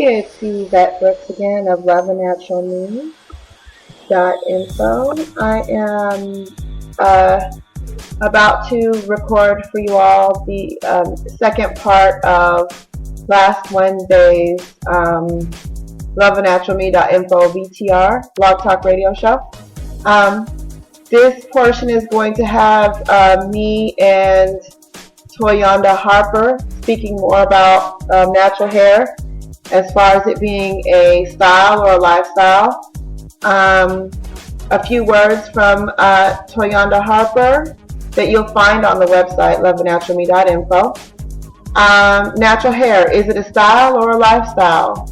it's Yvette Brooks again of LoveANaturalMe.info. I am about to record for you all the second part of last Wednesday's LoveANaturalMe.info VTR, Blog Talk Radio Show. This portion is going to have me and Toyonda Harper speaking more about natural hair as far as it being a style or a lifestyle. A few words from Toyonda Harper that you'll find on the website LoveANaturalMe.info. Natural hair, is it a style or a lifestyle?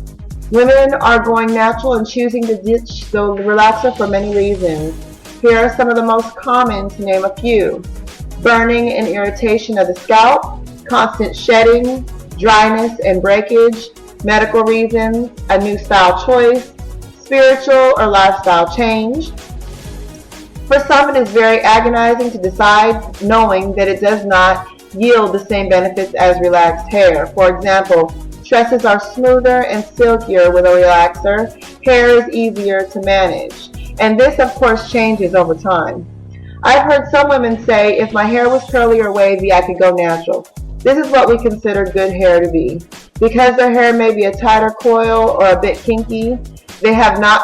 Women are going natural and choosing to ditch the relaxer for many reasons. Here are some of the most common, to name a few: burning and irritation of the scalp, constant shedding, dryness and breakage, medical reasons, a new style choice, spiritual or lifestyle change. For some, it is very agonizing to decide, knowing that it does not yield the same benefits as relaxed hair. For example, tresses are smoother and silkier with a relaxer. Hair is easier to manage. And this, of course, changes over time. I've heard some women say, if my hair was curly or wavy, I could go natural. This is what we consider good hair to be. Because their hair may be a tighter coil or a bit kinky, they are not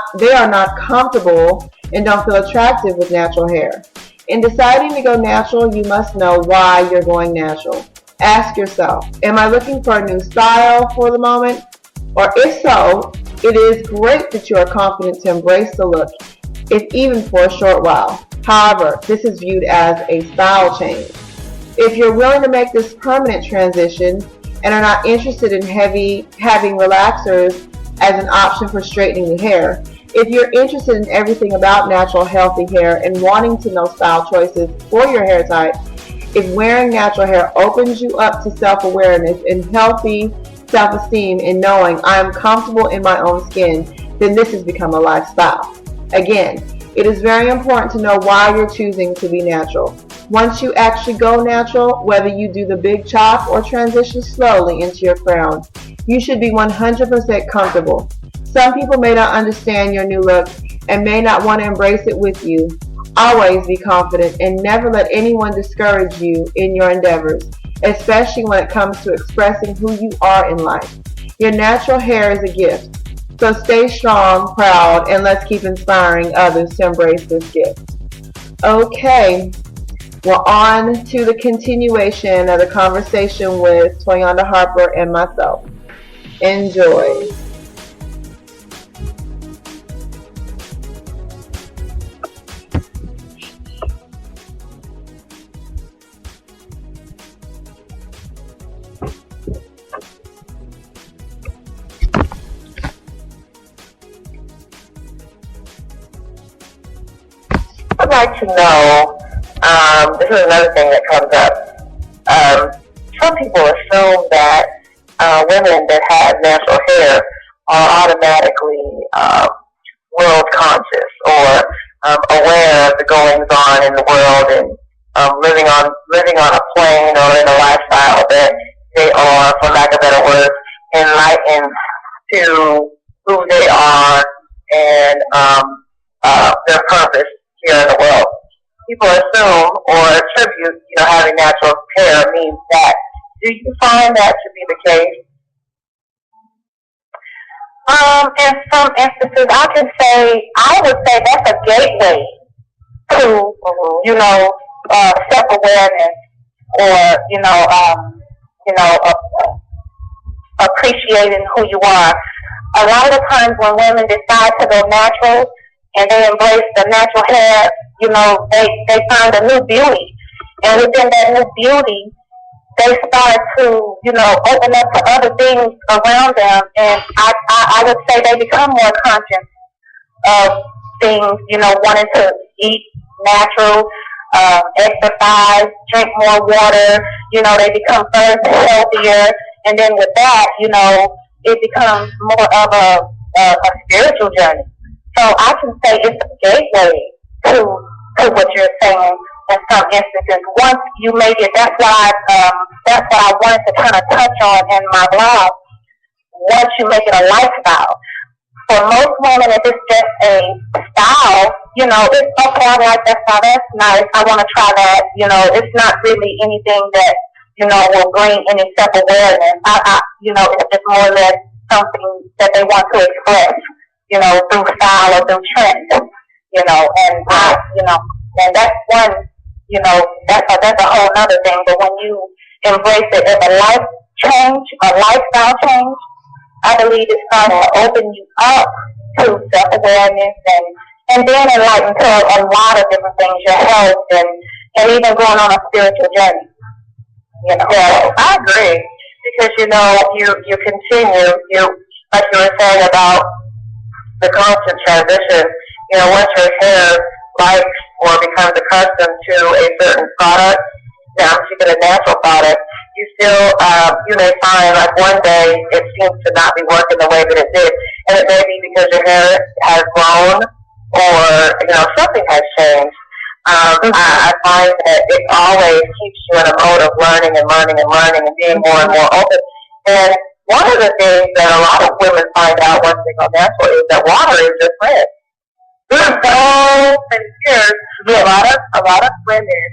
comfortable and don't feel attractive with natural hair. In deciding to go natural, you must know why you're going natural. Ask yourself, am I looking for a new style for the moment? Or if so, it is great that you are confident to embrace the look, if even for a short while. However, this is viewed as a style change. If you're willing to make this permanent transition and are not interested in having relaxers as an option for straightening the hair, if you're interested in everything about natural healthy hair and wanting to know style choices for your hair type, if wearing natural hair opens you up to self-awareness and healthy self-esteem in knowing I am comfortable in my own skin, then this has become a lifestyle. Again, it is very important to know why you're choosing to be natural. Once you actually go natural, whether you do the big chop or transition slowly into your crown, you should be 100% comfortable. Some people may not understand your new look and may not want to embrace it with you. Always be confident and never let anyone discourage you in your endeavors, especially when it comes to expressing who you are in life. Your natural hair is a gift. So stay strong, proud, and let's keep inspiring others to embrace this gift. Okay, we're on to the continuation of the conversation with Toyonda Harper and myself. Enjoy. I'd like to know, this is another thing that comes up. Some people assume that women that have natural hair are automatically world conscious or aware of the goings on in the world and living on a plane or in a lifestyle that they are, for lack of better words, enlightened to who they are and their purpose here in the world. People assume or attribute, having natural hair means that. Do you find that to be the case? In some instances, I would say that's a gateway to, self-awareness or, appreciating who you are. A lot of times when women decide to go natural and they embrace the natural hair, they find a new beauty. And within that new beauty, they start to, open up to other things around them. And I would say they become more conscious of things, wanting to eat natural, exercise, drink more water. They become further healthier. And then with that, it becomes more of a spiritual journey. So I can say it's a gateway to what you're saying in some instances. Once you make it, that's what I wanted to kind of touch on in my blog. once you make it a lifestyle. For most women, if it's just a style, it's okay, I like that style, that's nice, I want to try that, it's not really anything that, will bring any self-awareness. It's just more or less something that they want to express, through style or through trend, and and that's one, that's a whole other thing, but when you embrace it as a life change, a lifestyle change, I believe it starts to open you up to self-awareness and being enlightened to a lot of different things, your health and even going on a spiritual journey. Yeah, I agree. Because, you continue, like you were saying about the constant transition, once your hair likes or becomes accustomed to a certain product, I'm speaking a natural product, you still, you may find like one day it seems to not be working the way that it did. And it may be because your hair has grown or, something has changed. I find that it always keeps you in a mode of learning and being more and more open. And one of the things that a lot of women find out once they go natural is that water is their friend. There's so many years, a lot of women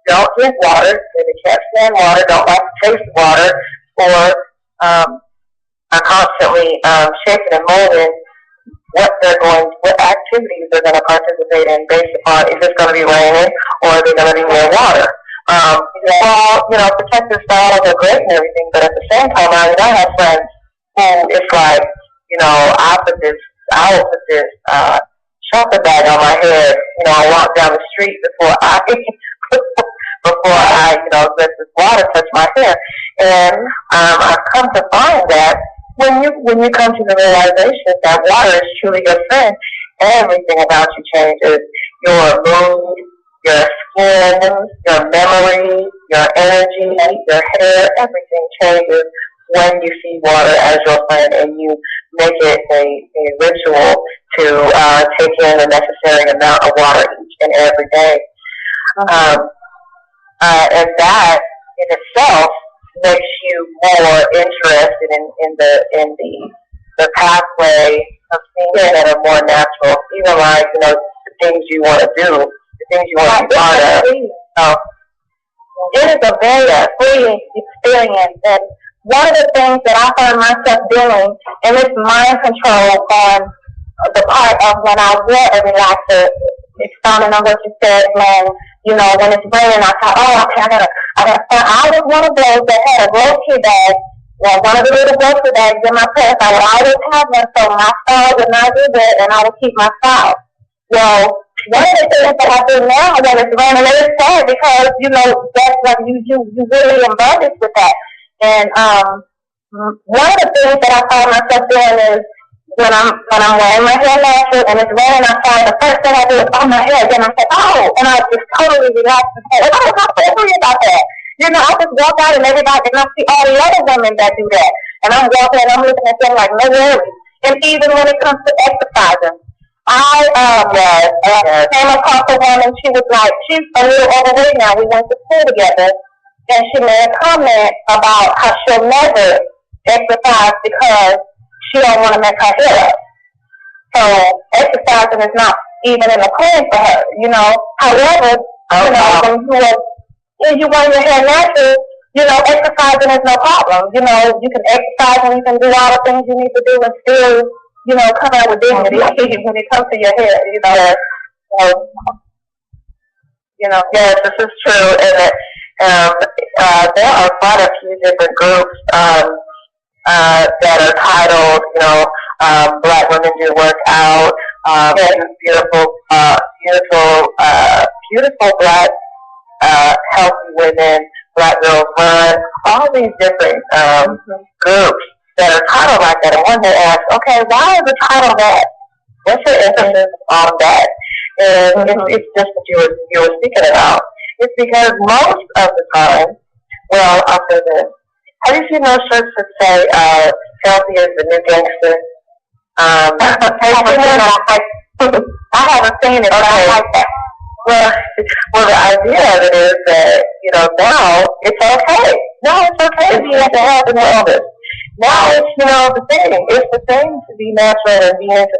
don't drink water, they can't stand water, don't like to taste water, or are constantly shaping and molding what activities they're going to participate in based upon is it going to be raining or are they going to be near water. Protective styles are great and everything, but at the same time, I have friends who it's like, I'll put this chocolate bag on my head, I walk down the street before I let this water touch my hair. And I've come to find that when you come to the realization that water is truly your friend, everything about you changes. Your mood, your skin, your memory, your energy, your hair, everything changes when you see water as your friend and you make it a ritual to take in the necessary amount of water each and every day. And that in itself makes you more interested in the pathway of things that are more natural, even like, the things you want to do, the things you want to be part of. It is a very freeing experience, and one of the things that I find myself doing, and it's mind control on the part of when I wear a relaxer, expounding on what you said, when it's raining, I thought, okay, I was one of those that had a grocery bag, one of the little grocery bags in my purse. I would always have one, so my style would not be there, and I would keep my style. Well, one of the things that I do now when it's raining, it's sad because, that's like you really embodies with that. And one of the things that I find myself doing is when I'm wearing my hair natural and it's raining outside, the first thing I do is on my hair. Then I say, and I just totally relax and say, I don't have to worry about that. I just walk out and everybody, and I see all the other women that do that. And I'm walking and I'm looking at them like, no worries. And even when it comes to exercising, I came across a woman, she was like, she's a little overweight now. We went to school together. And she made a comment about how she'll never exercise because she don't want to mess her hair up. So exercising is not even in the plan for her, However, when you wear your hair natural, exercising is no problem. You can exercise and you can do all the things you need to do and still, come out with dignity when it comes to your hair, Yes, this is true, and there are quite a few different groups that are titled, Black Women Do Work Out, beautiful Black healthy women, Black Girls Run, all these different groups that are titled like that. And one day asked, okay, why is the title that? What's your emphasis on that? And it's just what you were speaking about. It's because most of the time, well, I'll say this. Have you seen those shirts that say, healthy is the new gangster? I haven't seen it, but I like that. Well, the idea of it is that, now it's okay. No, it's okay to be into health and wellness. Now it's, the thing. It's the thing to be natural and be into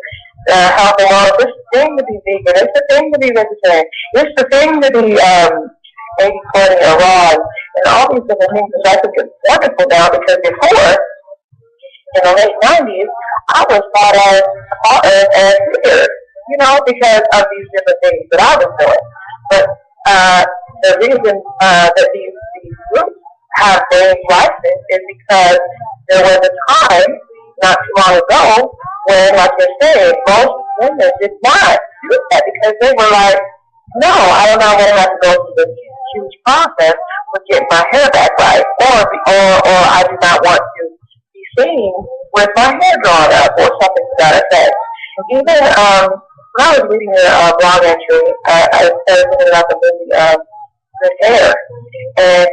health and wellness. It's the thing to be vegan. It's the thing to be vegetarian. It's the thing to be 80/20 or raw and all these different things, which I think is wonderful now, because before, in the late 90s, I was thought of as weird, because of these different things that I was doing. But the reason that these groups have names like this is because there was a time not too long ago when, like you're saying, most women did not do that because they were like, no, I don't know when I have to go through this huge process with getting my hair back right, or I do not want to be seen with my hair drawn up or something to that effect. Even when I was reading your blog entry, I started thinking about the movie Good Hair, and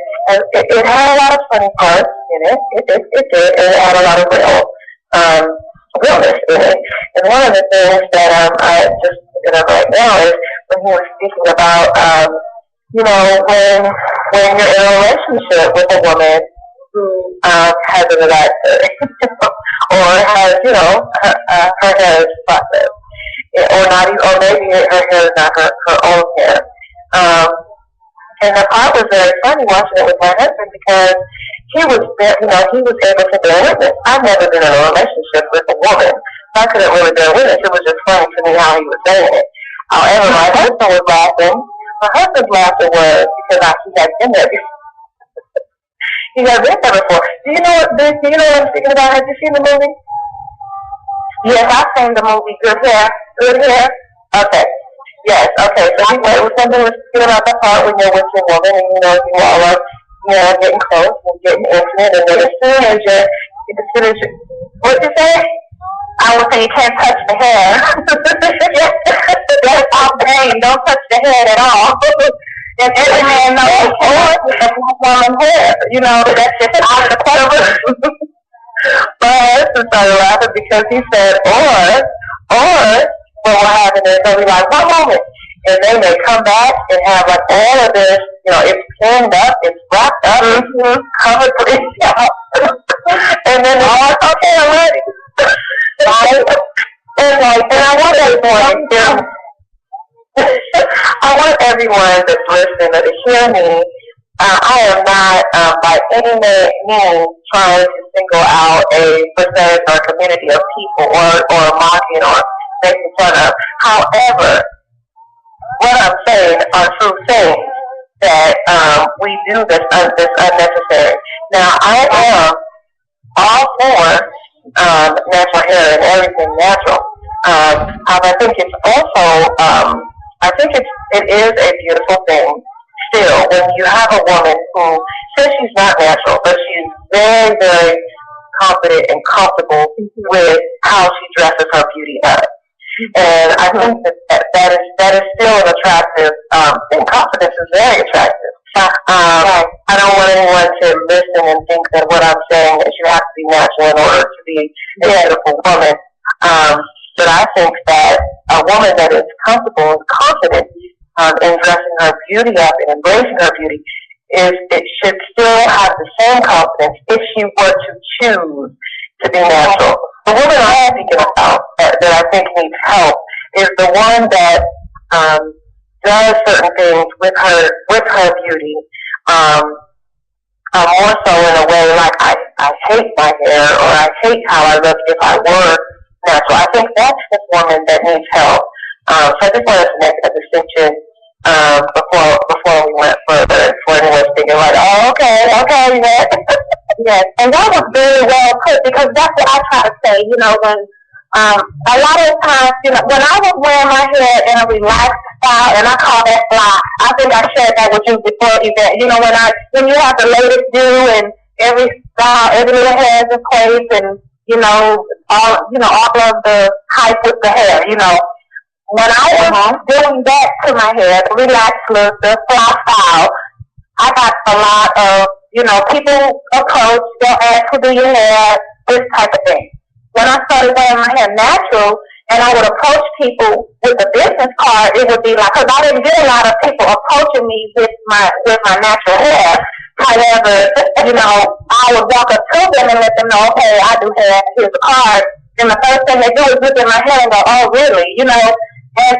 it had a lot of funny parts in it. It did. It had a lot of realness in it. And one of the things that I just thinking of right now is when he was speaking about, when you're in a relationship with a woman who has a relaxer or has, her hair is processed, or maybe her hair is not her own hair. And the part was very funny watching it with my husband because he was able to bear witness. I've never been in a relationship with a woman, so I couldn't really bear witness. It was just funny to me how he was saying it. However, my husband was laughing. My husband's laughter was because he had been there before. He had been there before. Do you know what I'm speaking about? Have you seen the movie? Yes, I've seen the movie Good Hair. Good Hair? Okay. Yes, okay. So it was something about the part when you're with your woman and you all are, getting close and getting intimate, and then as soon as what'd you say? I would say you can't touch the hair. That's off brain. Don't touch the head at all. And every man knows, that's not woman's hair. That's just out of the question. But my husband started laughing because he said, or what will happen is they'll be like, one moment. And then they come back and have like all of this, it's pinned up, it's wrapped up, covered pretty out. And then they're like, okay, I'm ready. And I want everyone that's listening to hear me. I am not by any means trying to single out a percentage or community of people or mocking or making fun of. However, what I'm saying are true things that we do this unnecessary. Now, I am all for natural hair and everything natural. I think it's also, it is a beautiful thing still when you have a woman who says she's not natural, but she's very, very confident and comfortable with how she dresses her beauty up. And I think that is still an attractive thing. Confidence is very attractive. I don't want anyone to listen and think that what I'm saying is you have to be natural in order to be a beautiful woman. But I think that a woman that is comfortable and confident in dressing her beauty up and embracing her beauty it should still have the same confidence if she were to choose to be natural. The woman I'm speaking about that I think needs help is the one that does certain things with her beauty, more so in a way like I hate my hair or I hate how I look if I were natural. I think that's the woman that needs help. So I just wanted to make a distinction before we went further, before anyone thinking like, oh, okay, yeah. Yes, and that was very well put because that's what I try to say, when a lot of times, when I was wearing my hair in a relaxed style, and I call that fly, I think I shared that with you before, Yvette, when you have the latest do and every style, every little hair is in place and, all of the hype with the hair, When I was doing that to my hair, the relaxed look, the fly style, I got a lot of, people approach, they'll ask who do your hair, this type of thing. When I started wearing my hair natural, and I would approach people with a business card, it would be like, because I didn't get a lot of people approaching me with my natural hair. However, I would walk up to them and let them know, okay, I do hair, here's a card. And the first thing they do is look at my hair and go, oh, really? And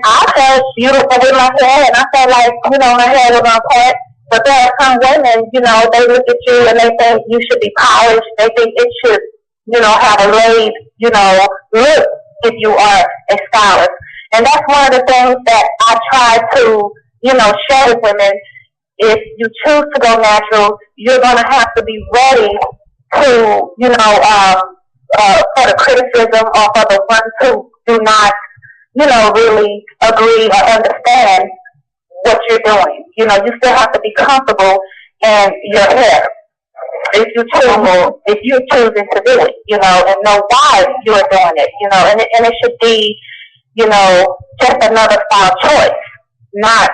I felt beautiful with my hair, and I felt like, my hair was on point. But there are some women, they look at you and they think you should be polished. They think it should, have a laid, look if you are a stylist. And that's one of the things that I try to, share with women. If you choose to go natural, you're going to have to be ready to, for the criticism or for the ones who do not, really agree or understand what you're doing. You still have to be comfortable in your hair. If you're choosing to do it, and know why you're doing it, and it should be, just another style choice, not,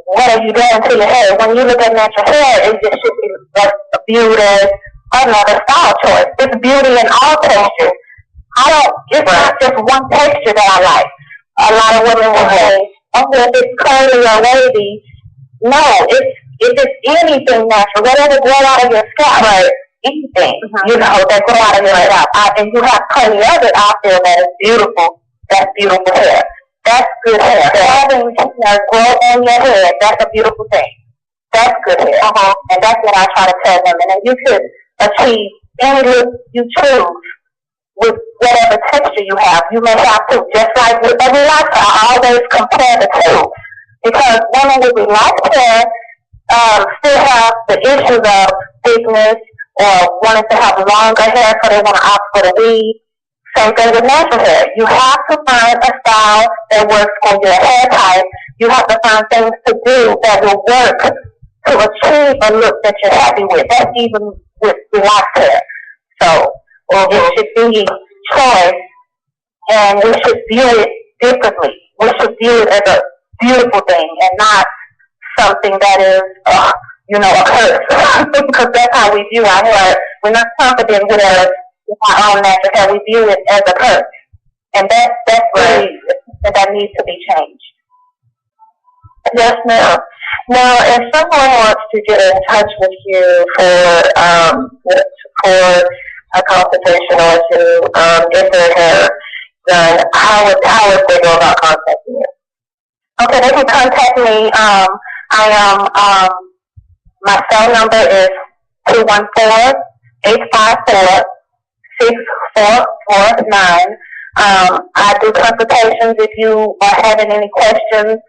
what are you doing to your hair? When you look at natural hair, it just should be viewed as another style choice. It's beauty in all textures. It's not just one texture that I like. A lot of women will say, oh, if it's curly or wavy. No, if it's anything natural, whatever grow out of your scalp, anything, that grow out of your scalp. And you have plenty of it out there that is beautiful. That's beautiful hair. That's good hair. Having grow on your head, that's a beautiful thing. That's good hair. And that's what I try to tell women. And you could achieve any look you choose with whatever texture you have. You may have to, just like with a relaxer, I always compare the two. Because women with relaxed hair still have the issues of thickness or wanting to have longer hair, so they want to opt for the weave. Same thing with natural hair. You have to find a style that works for your hair type. You have to find things to do that will work to achieve a look that you're happy with. That's even with relaxed hair. So it should be choice, and we should view it differently. We should view it as a beautiful thing and not something that is, a curse. Because that's how we view our hair. We're not confident with our own natural hair. We view it as a curse. And that's really that needs to be changed. Yes, ma'am. Now, if someone wants to get in touch with you for a consultation or to get their hair done, how would they go about contacting you? Okay, they can contact me. My cell number is 214-854-6449. I do consultations if you are having any questions,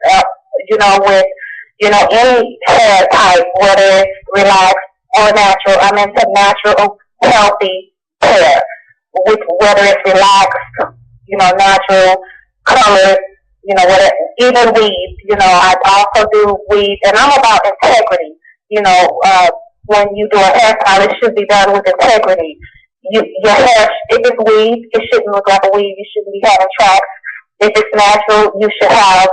with, any hair type, whether it's relaxed or natural. I'm into natural, healthy hair, whether it's relaxed, natural, colored, whatever, even weave. I also do weave, and I'm about integrity. When you do a hairstyle, it should be done with integrity. Your hair, if it's weave, it shouldn't look like a weave. You shouldn't be having tracks. If it's natural, you should have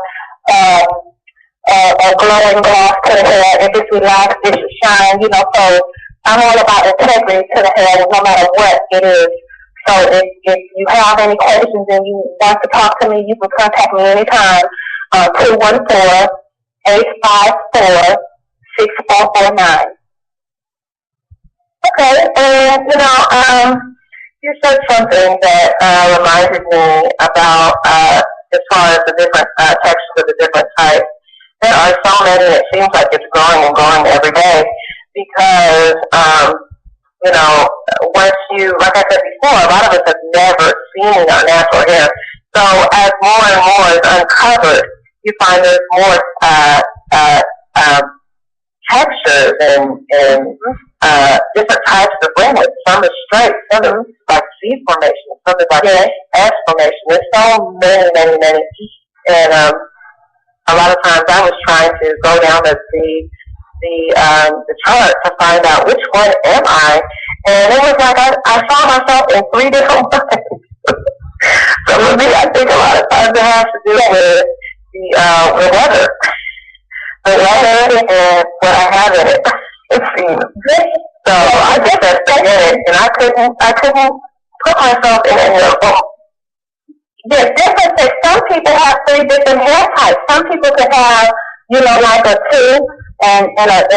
a glowing gloss to the hair. If it's relaxed, it should shine. So I'm all about integrity to the hair, no matter what it is. So if you have any questions and you want to talk to me, you can contact me anytime. 214-854-6449. Okay, and you said something that reminded me about as far as the different textures of the different types. There are so many. It seems like it's growing and growing every day because once you, like I said before, a lot of us have never seen our natural hair. So as more and more is uncovered, you find there's more textures and different types of ringlets. Some are straight, some are like C formation, some are like S formation. There's so many. And a lot of times I was trying to go down the chart to find out which one am I, and it was like I saw myself in 3 different ways. So for me, I think a lot of times it has to do with the weather. The weather and what I have in it, it seems. So I just had to get it, and I couldn't put myself in any of them. The difference is some people have 3 different hair types. Some people can have like a 2 and a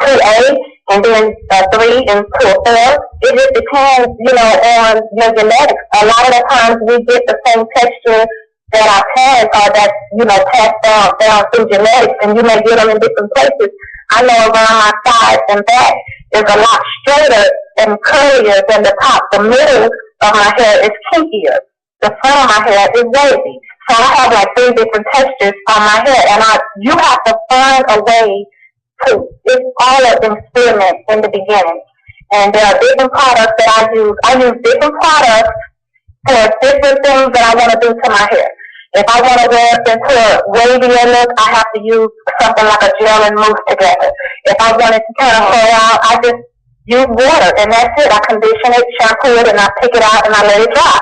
2A, and then a 3 and to a 4. It just depends, on your genetics. A lot of the times we get the same texture that our parents are, that, passed down through genetics, and you may get them in different places. I know around my sides and back is a lot straighter and curlier than the top. The middle of my hair is kinkier. The front of my hair is wavy. So I have like 3 different textures on my hair, and you have to find a way to, it's all an experiment in the beginning. And there are different products that I use. I use different products for different things that I want to do to my hair. If I want to wear it into a wavier look, I have to use something like a gel and mousse together. If I want it to kind of flow out, I just use water, and that's it. I condition it, shampoo it, and I pick it out, and I let it dry.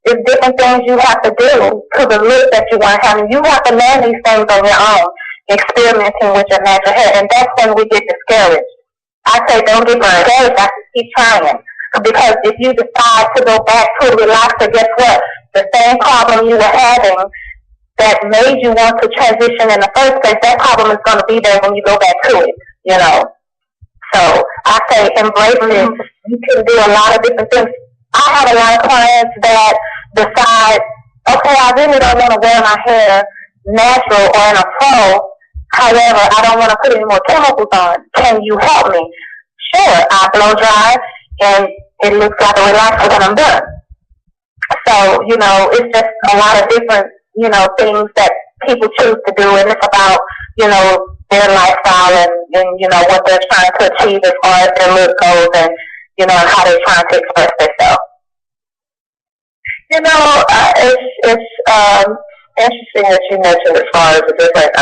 There's different things you have to do to the look that you want to have. And you have to learn these things on your own, experimenting with your natural hair, and that's when we get discouraged. I say don't get discouraged. I have to keep trying. Because if you decide to go back to a relaxer, guess what? The same problem you were having that made you want to transition in the first place, that problem is going to be there when you go back to it, So I say embrace it. You can do a lot of different things. I have a lot of clients that decide, okay, I really don't want to wear my hair natural or in a fro. However, I don't want to put any more chemicals on. Can you help me? Sure, I blow dry, and it looks like a relaxer when I'm done. So, it's just a lot of different, things that people choose to do, and it's about, their lifestyle and what they're trying to achieve as far as their look goes, and, how they're trying to express themselves. It's interesting that you mentioned as far as the different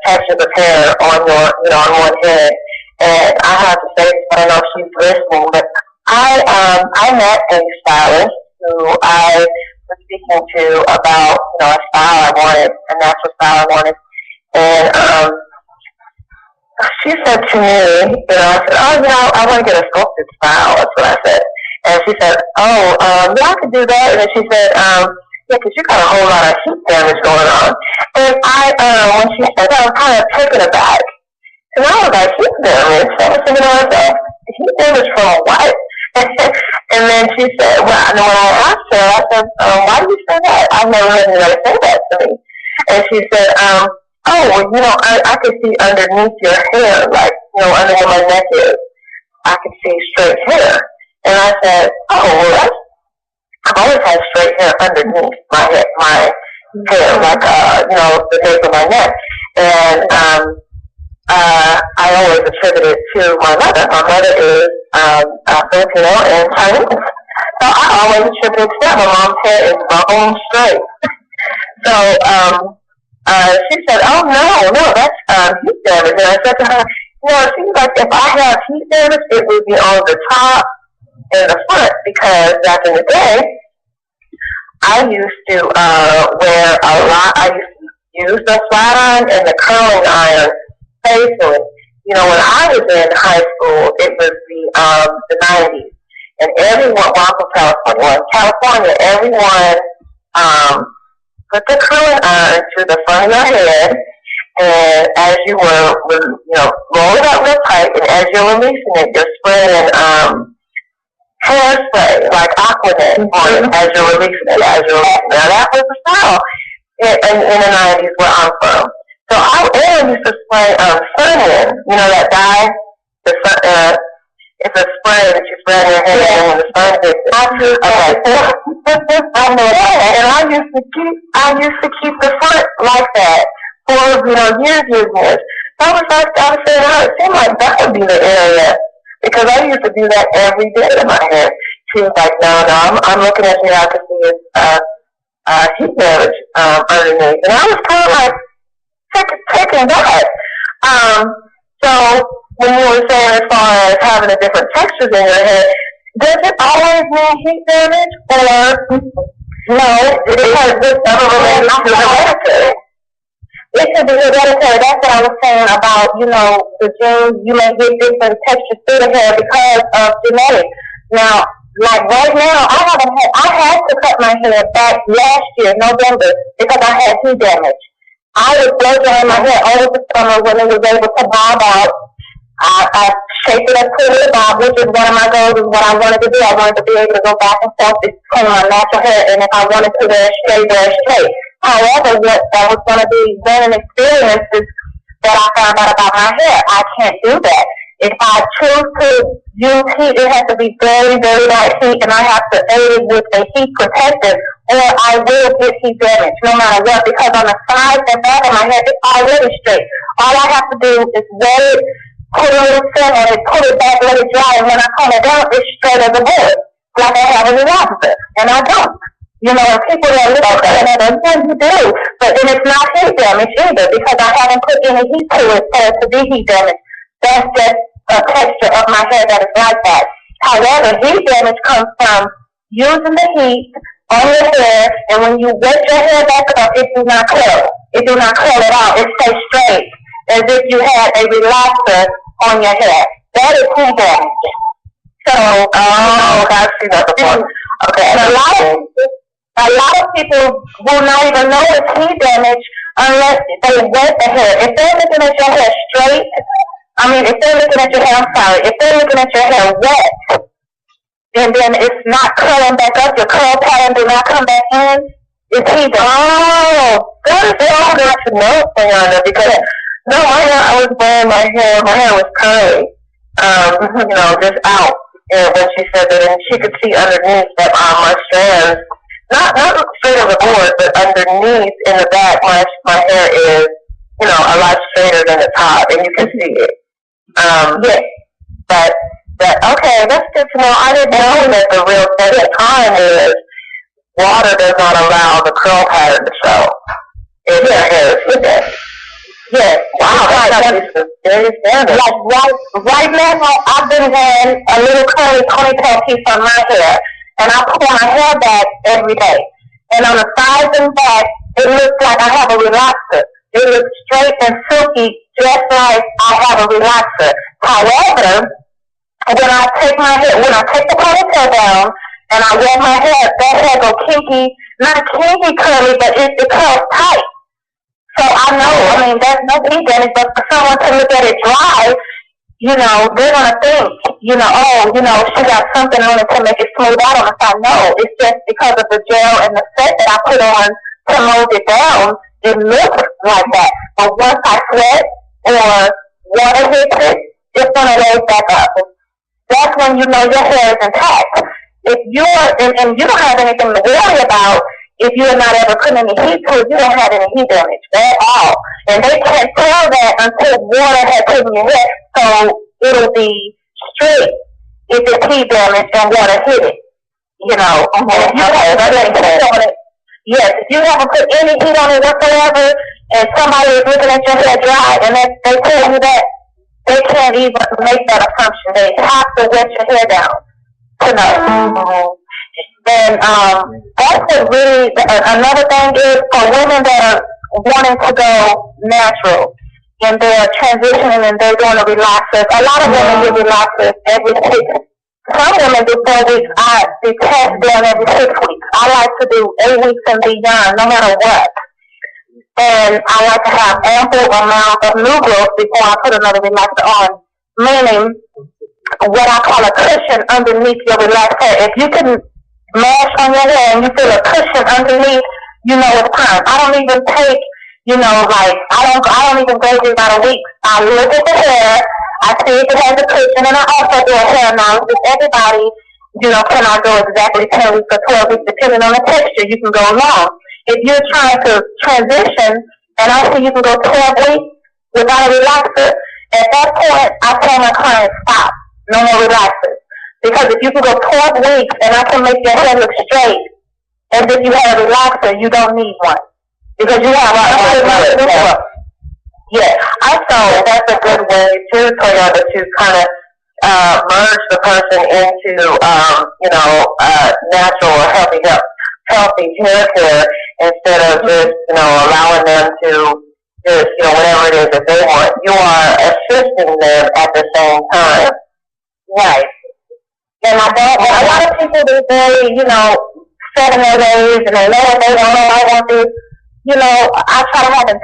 textures of hair on one head. And I have to say, I don't know if she's listening, but I met a stylist who I was speaking to about, a style I wanted, a natural style I wanted. And she said to me, I said, I want to get a sculpted style. That's what I said. And she said, yeah, I could do that. And then she said, yeah, because you got a whole lot of heat damage going on. And when she said that, I was kind of taken aback. And I was like, heat damage? I was thinking to myself, heat damage from what? And then she said, when I asked her, I said, why do you say that? I've never heard anybody say that to me. And she said, I could see underneath your hair, like, under where my neck is, I could see straight hair. And I said, I've always had straight hair underneath my hair, like, the base of my neck. And I always attribute it to my mother. My mother is Filipino and Chinese. So I always attribute it to that. My mom's hair is bone straight. So she said, no, that's heat damage. And I said to her, it seems like if I have heat damage, it would be on the top and the front, because back in the day, I used to wear a lot. I used to use the flat iron and the curling iron faithfully. When I was in high school, it was the 90s, and everyone, I'm from California, everyone put the curling iron to the front of your head, and as you were, roll it up real tight, and as you're releasing it, you're spraying hairspray, like Aquanet, on it as you're releasing it, Now, that was the style in the 90s where I'm from. So I used to spray Sun-In, that dye, it's a spray that you spray on your hair, and when the sun hits it. I know that, and I used to keep the front like that for, years. So I was saying, it seemed like that would be the area, because I used to do that every day in my hair. She was like, no, I'm looking at you, I can see it's heat damage underneath. And I was kind of like taking that. So when you were saying as far as having the different textures in your hair, does it always mean heat damage, or no? Because this never relates to hereditary. It could be hereditary. That's what I was saying about, the genes. You may get different textures through the hair because of genetics. Now, like right now, I had to cut my hair back last year, November, because I had heat damage. I was blow drying my hair over the summer when it was able to bob out. I shaped it up to the bob, which is one of my goals, is what I wanted to do. I wanted to be able to go back and forth between my natural hair, and if I wanted to wear straight. However, what that was going to be learning experiences that I found out about my hair. I can't do that. If I choose to use heat, it has to be very, very light heat, and I have to aid it with a heat protectant, or I will get heat damage no matter what, because on the sides and back of my hair, it's already straight. All I have to do is wet it, put a little scent on it, put it back, let it dry, and when I comb it down, it's straight as a board, like I have a relaxer, and I don't. You know, and people are look at that and what you do, but then it's not heat damage either, because I haven't put any heat to it for it to be heat damage. That's just a texture of my hair that is like that. However, heat damage comes from using the heat on your hair, and when you wet your hair back up, it do not curl. It do not curl at all. It stays straight, as if you had a relaxer on your hair. That is heat damage. So, I see that before. Okay, and a lot of people will not even know it's heat damage unless they wet the hair. If they're looking at your hair straight, if they're looking at your hair, if they're looking at your hair wet, and then it's not curling back up, your curl pattern do not come back in, it's heat damage. Oh, that is so good to know, Fernanda, because I was wearing my hair was curly, just out. And when she said that, and she could see underneath that my strands, not straight as a board, but underneath in the back, my hair is, a lot straighter than the top, and you can see it. Yes. But okay, that's good to know. I didn't know that the real thing at the time is water does not allow the curl pattern to show in your hair. Yes. Wow, that's very standard. Like right now, I've been wearing a little curly ponytail piece on my hair, and I pull my hair back every day. And on the sides and back, it looks like I have a relaxer. It looks straight and silky, just like I have a relaxer. However, when I take the ponytail down and I wear my hair, that hair go kinky, not kinky curly, but it curls tight. So I know, there's no heat damage, but for someone to look at it dry, they're going to think, she got something on it to make it smooth out on the side. No, it's just because of the gel and the set that I put on to mold it down, it looks like that. But once I sweat or water hits it, it's going to raise back up. That's when you know your hair is intact. If and you don't have anything to worry about, if you're not ever putting any heat to it, you don't have any heat damage at all. And they can't tell that until water has hit your hair. So it'll be straight if it's heat damage and water hit it. If you haven't put any heat on it whatsoever, and somebody is looking at your hair dry, and they tell you that, they can't even make that assumption. They have to wet your hair down to know. Then also really another thing is for women that are wanting to go natural and they're transitioning and they're doing a relaxer. A lot of women do relaxers every 6. Some women do 4 weeks. I detest doing every 6 weeks. I like to do 8 weeks and beyond, no matter what. And I like to have ample amount of new growth before I put another relaxer on, meaning what I call a cushion underneath your relaxed hair. If you can mash on your hair and you feel a cushion underneath, it's time. I don't even take, I don't even go through about a week. I look at the hair, I see if it has a cushion, and I also do a hair analysis. Everybody, cannot go exactly 10 weeks or 12 weeks, depending on the texture. You can go long. If you're trying to transition, and I see you can go 12 weeks without a relaxer, at that point, I tell my clients, stop. No more relaxers. Because if you can go 12 weeks and I can make your hair look straight, as if you had a relaxer, you don't need one. Because you have a yeah. Also, that's a good way too, Toyota, to kind of merge the person into, natural or healthy hair care instead of just, allowing them to just, whatever it is that they want. You are assisting them at the same time. Right. And a lot of people, they're very, set in their ways, and they know what they want, I want this. I try to have them